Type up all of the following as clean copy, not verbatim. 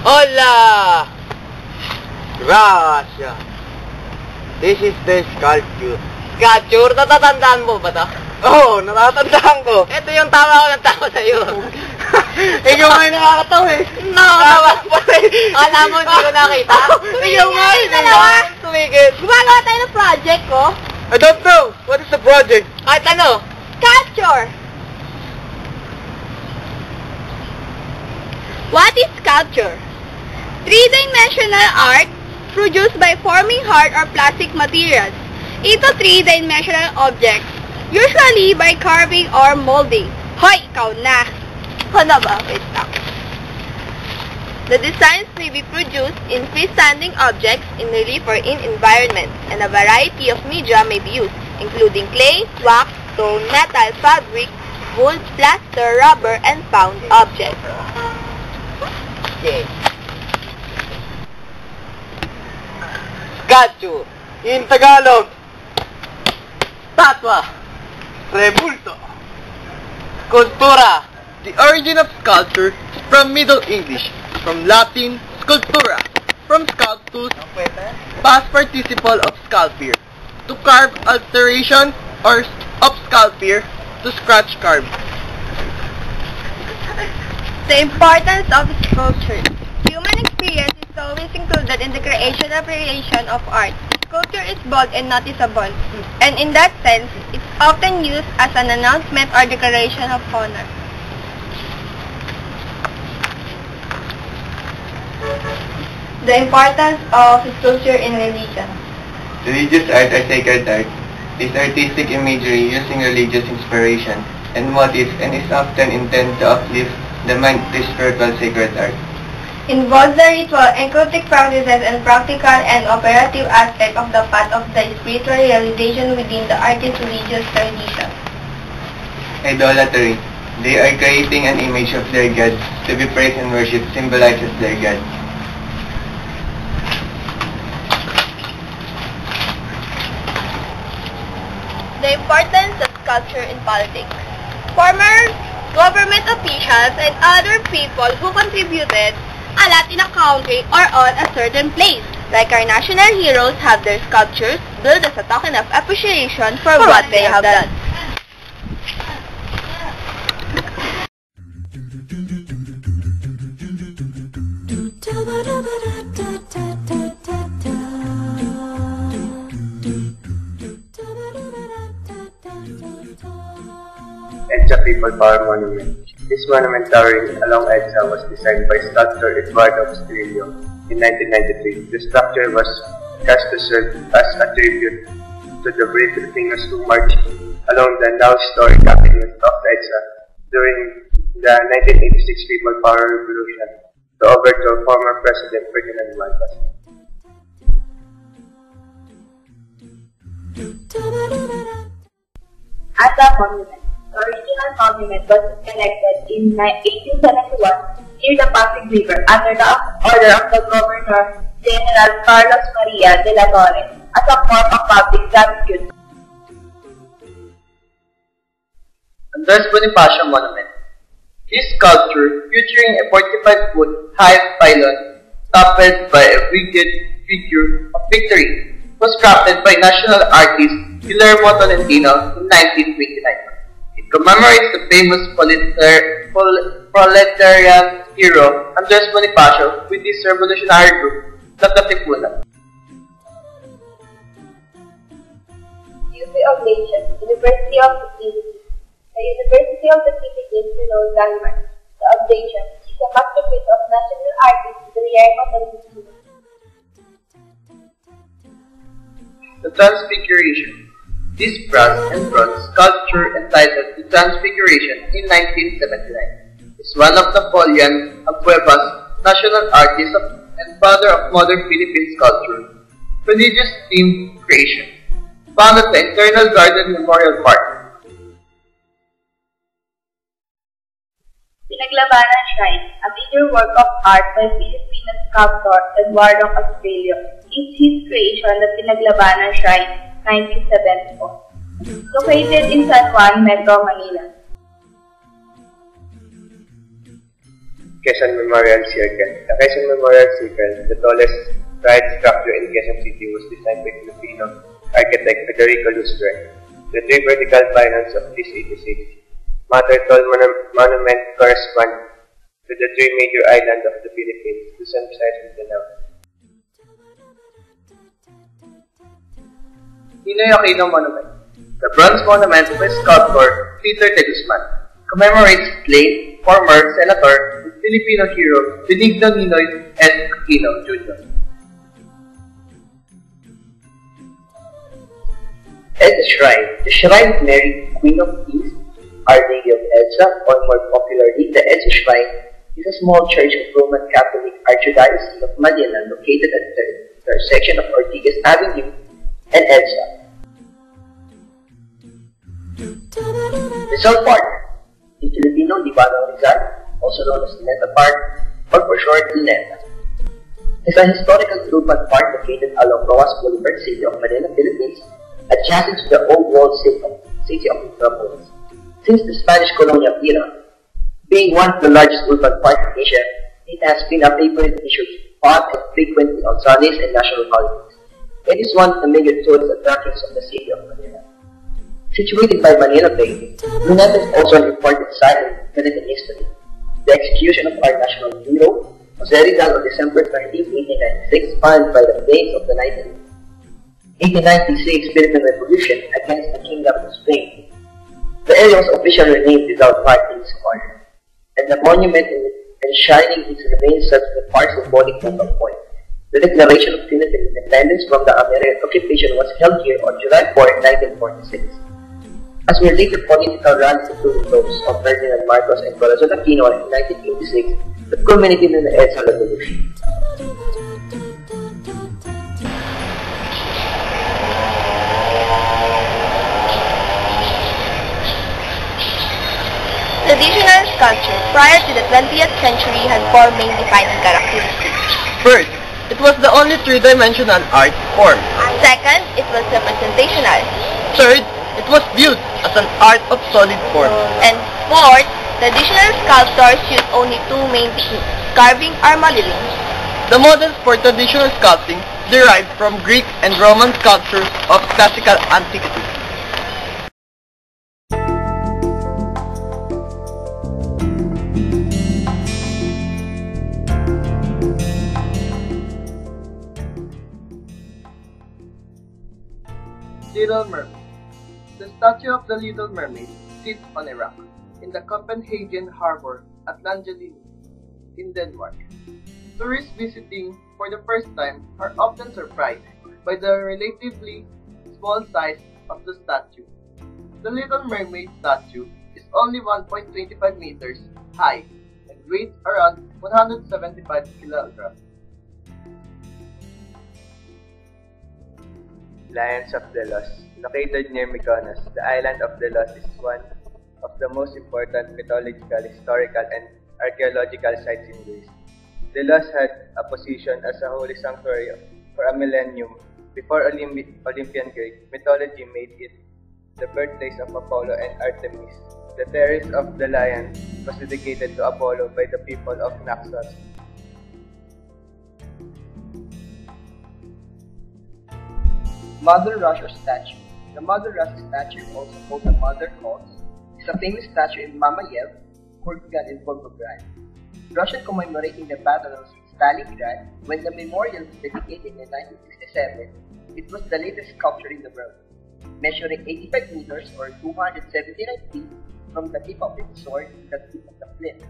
Hola! Gracias. This is the sculpture. Sculpture? Natatandaan mo ba ito? Oo, natatandaan ko. Ito yung tama ko ng tama sa'yo. Ikaw nga yung nakakatawa eh. Nakakatawa pa eh. Alam mo, hindi ko nakita. Ikaw nga yung tumigil. Gumagawa tayo ng project ko. I don't know. What is the project? Kahit ano? Sculpture. What is sculpture? Three-dimensional art produced by forming hard or plastic materials into three-dimensional objects, usually by carving or molding. Hoy, ikaw na! Ano ba? Wait lang. The designs may be produced in freestanding objects in relief or in environments, and a variety of media may be used, including clay, wax, stone, metal, fabric, wood, plaster, rubber, and found objects. Okay. Sculpture. In Tagalog, statwa. Rebulto. Sculptura. The origin of sculpture is from Middle English, from Latin sculptura, from sculptus, past participle of sculpere, to carve alteration, or of sculpere, to scratch carve. The importance of sculpture. Human experience is always included in the creation of art. Sculpture is bold and noticeable, and in that sense, it's often used as an announcement or declaration of honor. The importance of sculpture in religion. Religious art or sacred art is artistic imagery using religious inspiration and motifs and is often intended to uplift the mind to spiritual sacred art. Involves the ritual and cultic practices and practical and operative aspect of the path of the spiritual realization within the artist's religious tradition. Idolatry. They are creating an image of their god to be praised and worshipped, symbolizes their god. The importance of sculpture in politics. Former government officials and other people who contributed a lot in a country or on a certain place. Like our national heroes have their sculptures built as a token of appreciation for what they have done. EDSA People Power Monument. This monument towering along EDSA was designed by sculptor Eduardo Castrillo in 1993. The structure was cast to serve as a tribute to the brave Filipinos who marched along the now historic avenue of EDSA during the 1986 People Power Revolution to overthrow former President Ferdinand Marcos. EDSA Monument. The original monument was erected in 1871 near the Pasig River under the order of the Governor General Carlos Maria de la Torre as a form of public gratitude. Andres Bonifacio Monument. This sculpture, featuring a 45-foot high pylon topped by a rigid figure of victory, was crafted by national artist Guillermo Tolentino in 1929. It commemorates the famous proletarian hero Andres Bonifacio with his revolutionary group, the Katipunan. UP Oblations, University of the Philippines. The University of the Philippines below Denmark. The Oblation is a masterpiece of national artist Guillermo Tolentino. The Transfiguration. This brass and bronze sculpture entitled The Transfiguration in 1979 is one of Napoleon Abueva's national artists and father of modern Philippine sculpture, religious-themed creation, found at the Internal Garden Memorial Park. Pinaglabanan Shrine, a major work of art by Filipino sculptor Eduardo Castrillo, is his creation, the Pinaglabanan Shrine, 1974. Located in San Juan, Metro Manila. Quezon Memorial Circle. The Quezon Memorial Circle, the tallest pride structure in Quezon City, was designed by Filipino architect Federico Lustre. The three vertical pylons of this 86 Mother Tall monument correspond to the three major islands of the Philippines, Luzon, Visayas, and Mindanao. Ninoy Aquino Monument. The bronze monument by sculptor Peter de Guzman commemorates slain former senator and Filipino hero Benigno Ninoy S. Aquino Jr. Edsa Shrine. The Shrine of Mary, Queen of Peace, Our Lady of Edsa, or more popularly, the Edsa Shrine, is a small church of Roman Catholic Archdiocese of Manila located at the intersection of Ortigas Avenue and Edsa. Rizal Park. In Filipino, Libanong Rizal, also known as Luneta Park, or for short, Luneta, is a historical urban park located along Rojas Boulevard, City of Manila, Philippines, adjacent to the old walled city of Metropolis. Since the Spanish colonial era, being one of the largest urban parks in Asia, it has been a favorite leisure spot and frequently on Sundays and national holidays. It is one of the major tourist attractions of the city of Manila. Situated by Manila Bay, Luneta is also an important site in Philippine history. The execution of our national hero, Jose Rizal, on December 13, 1896, followed by the flames of the 1896 Philippine Revolution against the Kingdom of Spain. The area was officially renamed Rizal Park in his honor, and the monument enshrining its remains serves the park's symbolic focal point. The Declaration of Philippine Independence from the American occupation was held here on July 4, 1946. As were later political rallies including those of Ferdinand Marcos and Corazon Aquino in 1986 that culminated in the EDSA Revolution. Traditional sculpture prior to the 20th century had four main defining characteristics. First, it was the only three-dimensional art form. Second, it was representational. Third, it was viewed as an art of solid form. And fourth, traditional sculptors used only two main techniques, carving or modeling. The models for traditional sculpting derived from Greek and Roman sculptures of classical antiquity. Little Mermaid. The statue of the Little Mermaid sits on a rock in the Copenhagen harbor at Langelin in Denmark. Tourists visiting for the first time are often surprised by the relatively small size of the statue. The Little Mermaid statue is only 1.25 meters high and weighs around 175 kilograms. Lions of Delos. Located near Mykonos, the island of Delos is one of the most important mythological, historical, and archaeological sites in Greece. Delos had a position as a holy sanctuary for a millennium before Olympian Greek mythology made it the birthplace of Apollo and Artemis. The terrace of the lion was dedicated to Apollo by the people of Naxos. Mother Russia statue. The Mother Russia statue, also called the Mother Cause, is a famous statue in Mamayev, Kurgan, in Volgograd, Russia, commemorating the Battle of Stalingrad. When the memorial was dedicated in 1967, it was the latest sculpture in the world, measuring 85 meters or 279 feet from the tip of its sword to the tip of the flint.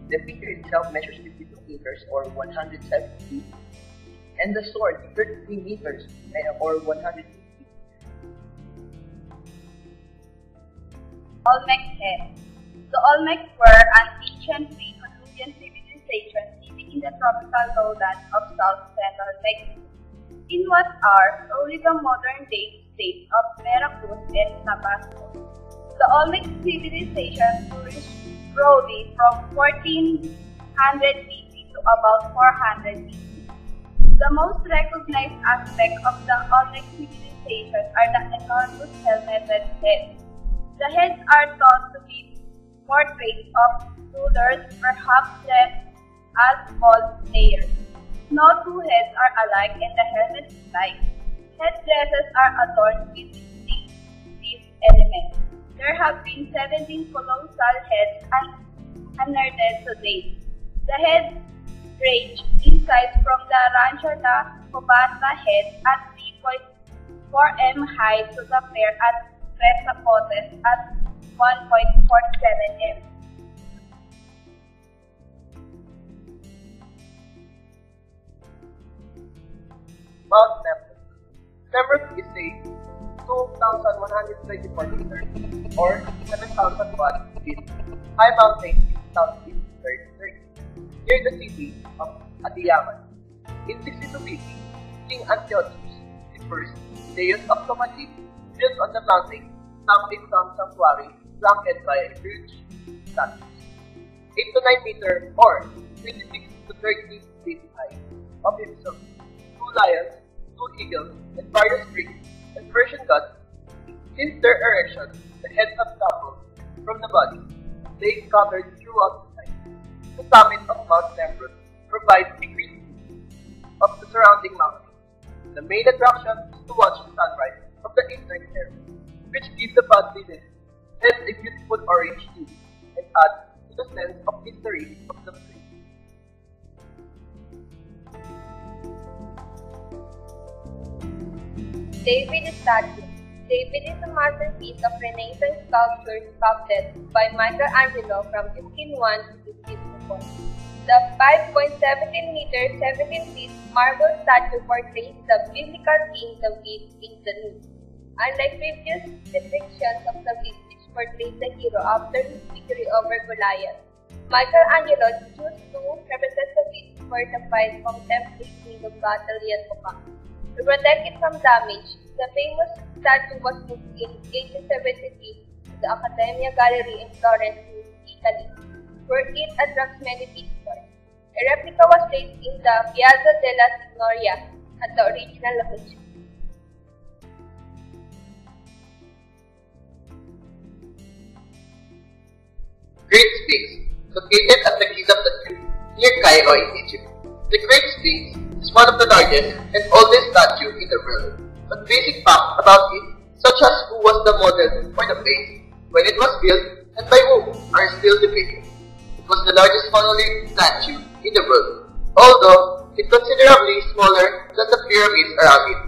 The figure itself measures 52 meters or 170 feet, and the sword 33 meters or 150 feet. Olmec head. The Olmecs were an ancient pre-Columbian civilization living in the tropical lowlands of south central Mexico, in what are only the modern-day states of Veracruz and Tabasco. The Olmec civilization flourished slowly from 1400 BC to about 400 BC. The most recognized aspect of the Olmec civilization are the enormous helmeted heads. The heads are thought to be portraits of rulers, perhaps led as ball players. No two heads are alike and the helmet is like. Headdresses are adorned with distinct elements. There have been 17 colossal heads unearthed to date. The heads range in size from the Rancho da Cobata head at 3.4 m high to the pair at Tres Zapotes at 1.47 m. Mount Nemrut. Nemrut is a 2,124 meters or 7,000 feet high mountain in southeast Turkey, near the city of Adiyaman. In 62 BC, King Antiochus I, Deus of Comanche, built on the mountain some sanctuary flanked by a huge statues, 8 to 9 meter or 26 to 30 feet high, of himself, 2 lions, 2 eagles, and various Greek and Persian gods. Since their erection, the heads have toppled from the body. They scattered throughout the site. The summit of Mount Nemrut provides a great view of the surrounding mountains. The main attraction is to watch the sunrise of the eastern area, which gives the Badlands heads a beautiful orange hue and adds to the sense of history of the place. David statue. David is a masterpiece of Renaissance sculpture sculpted by Michelangelo from 1501 to 1504. The 5.17 meter 17 feet marble statue portrays the biblical king David in the nude. Unlike previous depictions of David which portrays the hero after his victory over Goliath, Michelangelo chose to represent David fortified contemplating the battle yet to come. To protect it from damage, the famous statue was moved in 1873 to the Accademia Gallery in Florence, Italy, where it attracts many visitors. A replica was placed in the Piazza della Signoria at the original location. Great Sphinx, located at the Giza Plateau near Cairo in Egypt. The Great Sphinx is one of the largest and oldest statues in the world, but basic facts about it, such as who was the model for the face, when it was built, and by whom, are still debated. It was the largest monolith statue in the world, although it considerably smaller than the pyramids around it.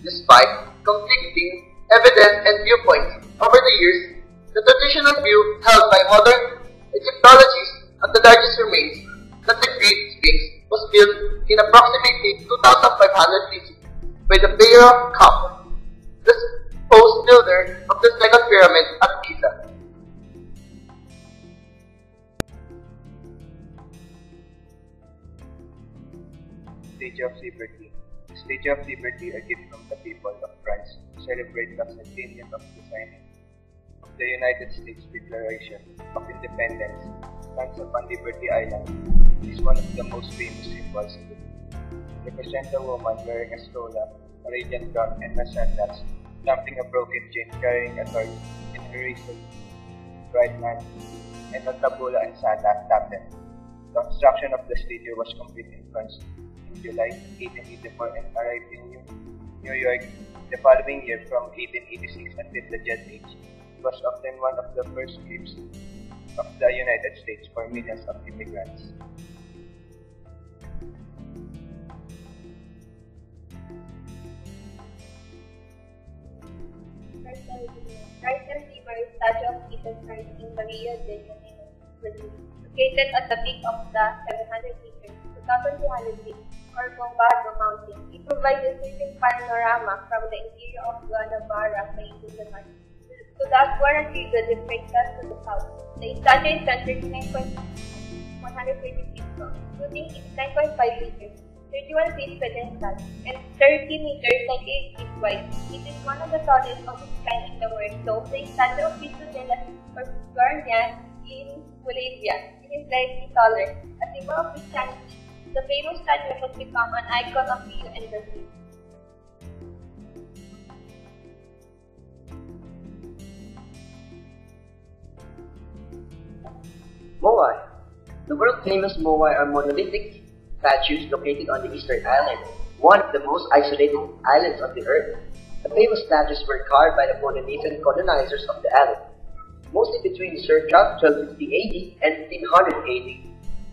Despite conflicting evidence and viewpoints over the years, the traditional view held by modern Egyptologists of the largest remains that the Great Sphinx was built in approximately 2,500 BC by the pharaoh Khafre, the supposed builder of the second pyramid at Giza. Statue of Liberty. The Statue of Liberty, a gift from the people of France to celebrate the centennial of the signing of the United States Declaration of Independence, stands upon Liberty Island. It is one of the most famous symbols in the world. It represents a woman wearing a stola, a radiant gown, and a sandals, jumping a broken chain, carrying a torch in her right hand, and a tabula and tablet. The construction of the statue was completed in France in July 1884 and arrived in New York the following year. From 1886 until the Jet Age, it was often one of the first gifts of the United States for millions of immigrants. Carter River statue of Jesus Christ in Rio de Janeiro, Brazil, located at the peak of the 700 meters, 2,200 feet, or Bombardo Mountain. It provides a sweeping panorama from the interior of Guanabara Plain to the north, to the Guarani River to the south. The statue is 39.130 feet long, including its 9.5 meters, 31 feet pedestal, and 30 meters 98 feet wide. It is one of the tallest of its kind in the world, though the statue of Cristo de las Guarnias in Bolivia. It is slightly taller. A symbol of Christianity, the famous statue has become an icon of Rio and Brazil. Moai. The world-famous Moai are monolithic statues located on the Eastern Island, one of the most isolated islands on the earth. The famous statues were carved by the Polynesian colonizers of the island, mostly between circa 1250 AD and 1500 AD.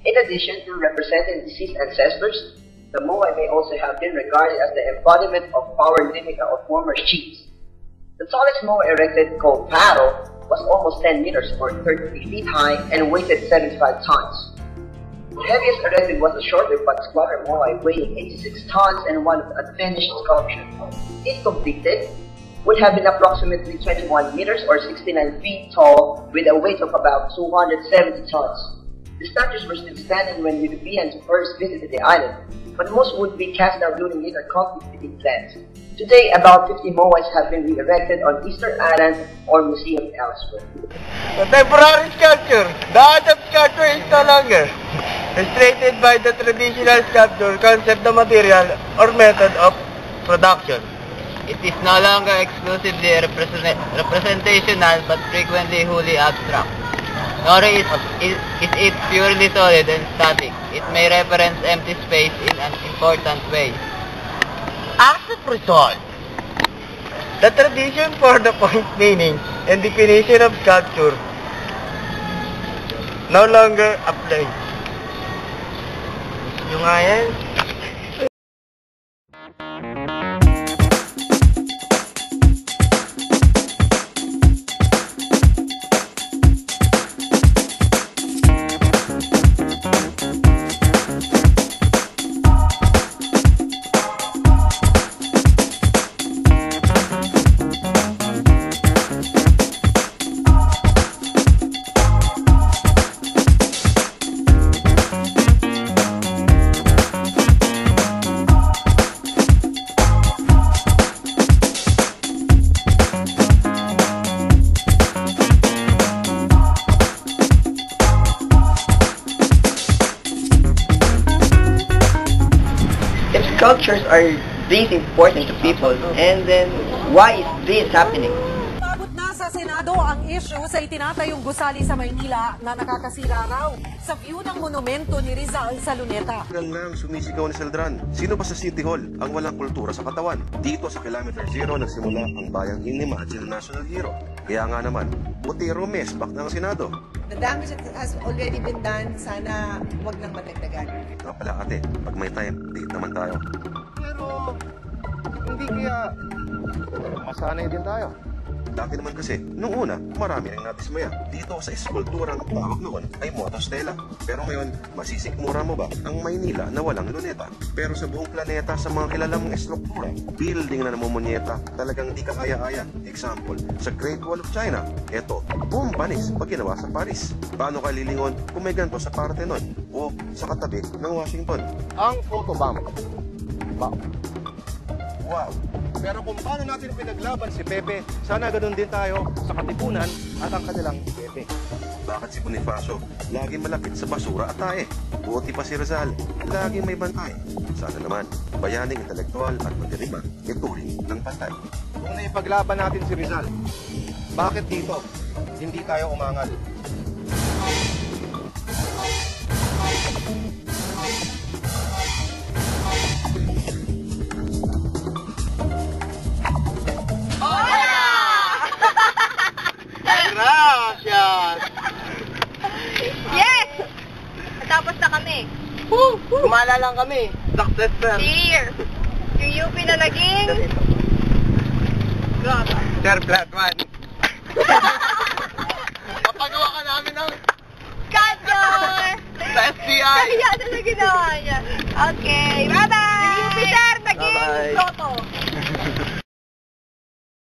In addition to representing deceased ancestors, the Moai may also have been regarded as the embodiment of power limita of former chiefs. The tallest Moai erected, called Paro, was almost 10 meters or 33 feet high and weighed 75 tons. The heaviest erected was a shorter but squatter Moai weighing 86 tons and one unfinished sculpture. If completed, would have been approximately 21 meters or 69 feet tall with a weight of about 270 tons. The statues were still standing when Europeans first visited the island, but most would be cast down during later conflict between clans. Today, about 50 Moais have been re-erected on Eastern Island or museums elsewhere. Contemporary sculpture. The art of sculpture is no longer restricted by the traditional sculpture concept, the material, or method of production. It is no longer exclusively representational but frequently wholly abstract. Nor is it purely solid and static. It may reference empty space in an important way. As a result, the tradition for the point meaning and definition of sculpture no longer applies. Yung nga yan. Sculptures are this important to people, and then why is this happening? Abot na sa Senado ang issue sa itinatayong gusali sa Maynila na nakakasira raw sa view ng monumento ni Rizal sa Luneta. Lang sumisigaw ni Celdran. Sino ba sa City Hall ang walang kultura sa katawan? Dito sa Kilometer Zero nagsimula ang bayang inimagine National Hero. Kaya nga naman, Butero mesbak ng Senado. The damage that has already been done, sana wag nang matagdagan. Ito pala ate, pag may time, date naman tayo. Pero, hindi kaya masanay din tayo. Dati naman kasi, nung una, marami rin nadismaya. Dito sa eskultura ng tawag noon ay Motostela. Pero ngayon, masisikmura mo ba ang Maynila na walang luneta? Pero sa buong planeta, sa mga kilalang estruktura, building na namumunyeta, talagang di ka kaya-aya. Example, sa Great Wall of China, eto, bumpanis pag ginawa sa Paris. Paano ka lilingon kung may ganito sa Parthenon o sa katabi ng Washington? Ang photobomb. Wow! Pero kung paano natin pinaglaban si Pepe, sana ganun din tayo sa Katipunan at ang kanilang Pepe. Bakit si Bonifacio lagi malapit sa basura at tae? Buti pa si Rizal, lagi may bantay. Sana naman, bayaning intelektual at madirima, ituring ng pantay. Kung naipaglaban natin si Rizal, bakit dito hindi tayo umangal? Gracias! Yes! Natapos na kami. Gumala lang kami. Success na. Cheers! Yung UP na naging... Sir, flat one. Papagawa ka namin ng... Sculpture! Sa SBI! Kaya na ginawa niya. Okay, bye-bye! Yung UP, sir, naging... Bye-bye. Toto.